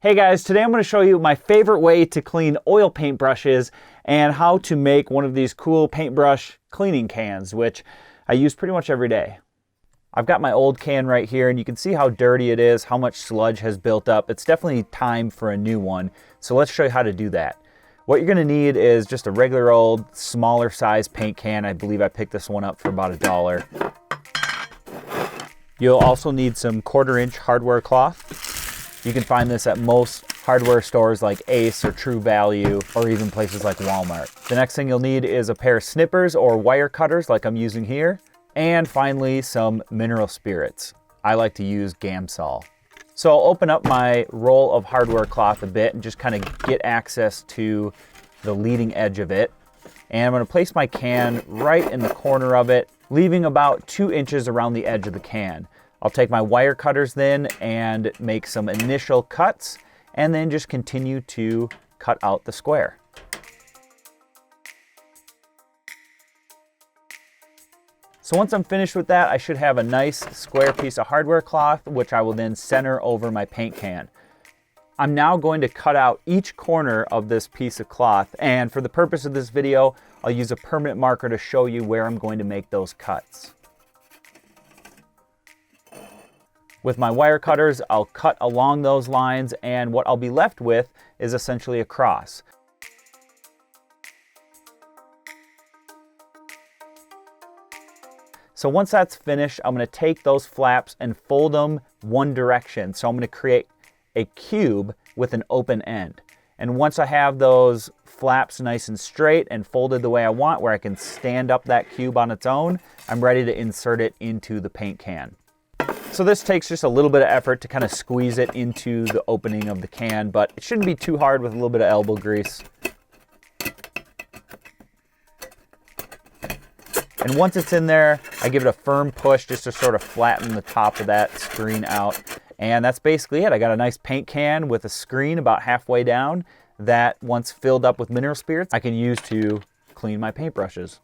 Hey guys, today I'm going to show you my favorite way to clean oil paint brushes and how to make one of these cool paintbrush cleaning cans, which I use pretty much every day. I've got my old can right here and you can see how dirty it is, how much sludge has built up. It's definitely time for a new one. So let's show you how to do that. What you're going to need is just a regular old smaller size paint can. I believe I picked this one up for about $1. You'll also need some 1/4-inch hardware cloth. You can find this at most hardware stores like Ace or True Value, or even places like Walmart. The next thing you'll need is a pair of snippers or wire cutters like I'm using here. And finally, some mineral spirits. I like to use Gamsol. So I'll open up my roll of hardware cloth a bit and just kind of get access to the leading edge of it. And I'm going to place my can right in the corner of it, leaving about 2 inches around the edge of the can. I'll take my wire cutters then and make some initial cuts and then just continue to cut out the square. So once I'm finished with that, I should have a nice square piece of hardware cloth, which I will then center over my paint can. I'm now going to cut out each corner of this piece of cloth, and for the purpose of this video, I'll use a permanent marker to show you where I'm going to make those cuts. With my wire cutters, I'll cut along those lines, and what I'll be left with is essentially a cross. So once that's finished, I'm going to take those flaps and fold them one direction. So I'm going to create a cube with an open end. And once I have those flaps nice and straight and folded the way I want, where I can stand up that cube on its own, I'm ready to insert it into the paint can. So this takes just a little bit of effort to kind of squeeze it into the opening of the can, but it shouldn't be too hard with a little bit of elbow grease. And once it's in there, I give it a firm push just to sort of flatten the top of that screen out. And that's basically it. I got a nice paint can with a screen about halfway down that, once filled up with mineral spirits, I can use to clean my paintbrushes.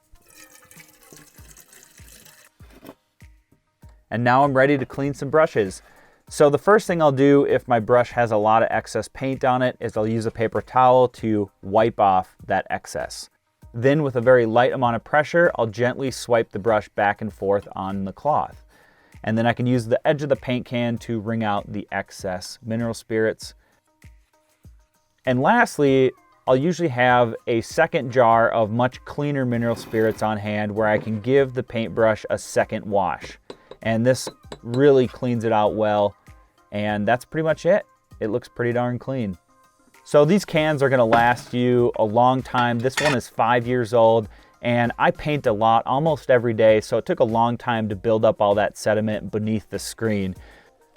And now I'm ready to clean some brushes. So the first thing I'll do if my brush has a lot of excess paint on it is I'll use a paper towel to wipe off that excess. Then with a very light amount of pressure, I'll gently swipe the brush back and forth on the cloth. And then I can use the edge of the paint can to wring out the excess mineral spirits. And lastly, I'll usually have a second jar of much cleaner mineral spirits on hand where I can give the paintbrush a second wash. And this really cleans it out well. And that's pretty much it. It looks pretty darn clean. So these cans are going to last you a long time. This one is 5 years old and I paint a lot, almost every day. So it took a long time to build up all that sediment beneath the screen.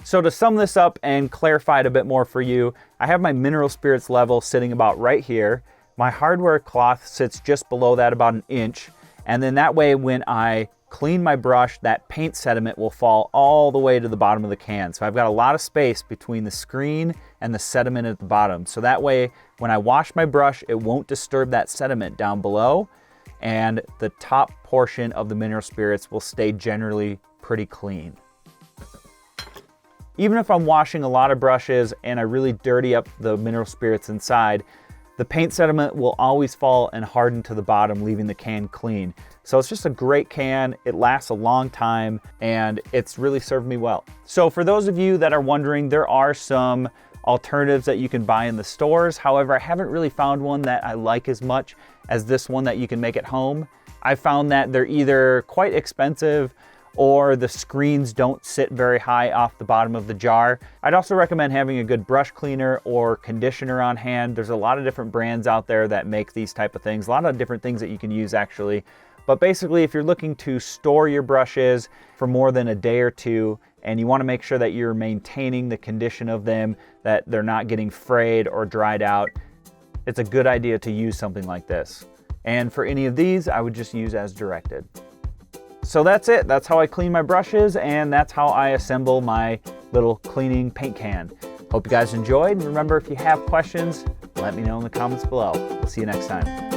So to sum this up and clarify it a bit more for you, I have my mineral spirits level sitting about right here. My hardware cloth sits just below that, about 1 inch. And then that way when I clean my brush, that paint sediment will fall all the way to the bottom of the can. So I've got a lot of space between the screen and the sediment at the bottom. So that way, when I wash my brush, it won't disturb that sediment down below, and the top portion of the mineral spirits will stay generally pretty clean. Even if I'm washing a lot of brushes and I really dirty up the mineral spirits inside, the paint sediment will always fall and harden to the bottom, leaving the can clean. So it's just a great can. It lasts a long time and it's really served me well. So for those of you that are wondering, there are some alternatives that you can buy in the stores. However, I haven't really found one that I like as much as this one that you can make at home. I found that they're either quite expensive or the screens don't sit very high off the bottom of the jar. I'd also recommend having a good brush cleaner or conditioner on hand. There's a lot of different brands out there that make these type of things, a lot of different things that you can use actually. But basically, if you're looking to store your brushes for more than a day or two, and you want to make sure that you're maintaining the condition of them, that they're not getting frayed or dried out, it's a good idea to use something like this. And for any of these, I would just use as directed. So that's it. That's how I clean my brushes, and that's how I assemble my little cleaning paint can. Hope you guys enjoyed. And remember, if you have questions, let me know in the comments below. We'll see you next time.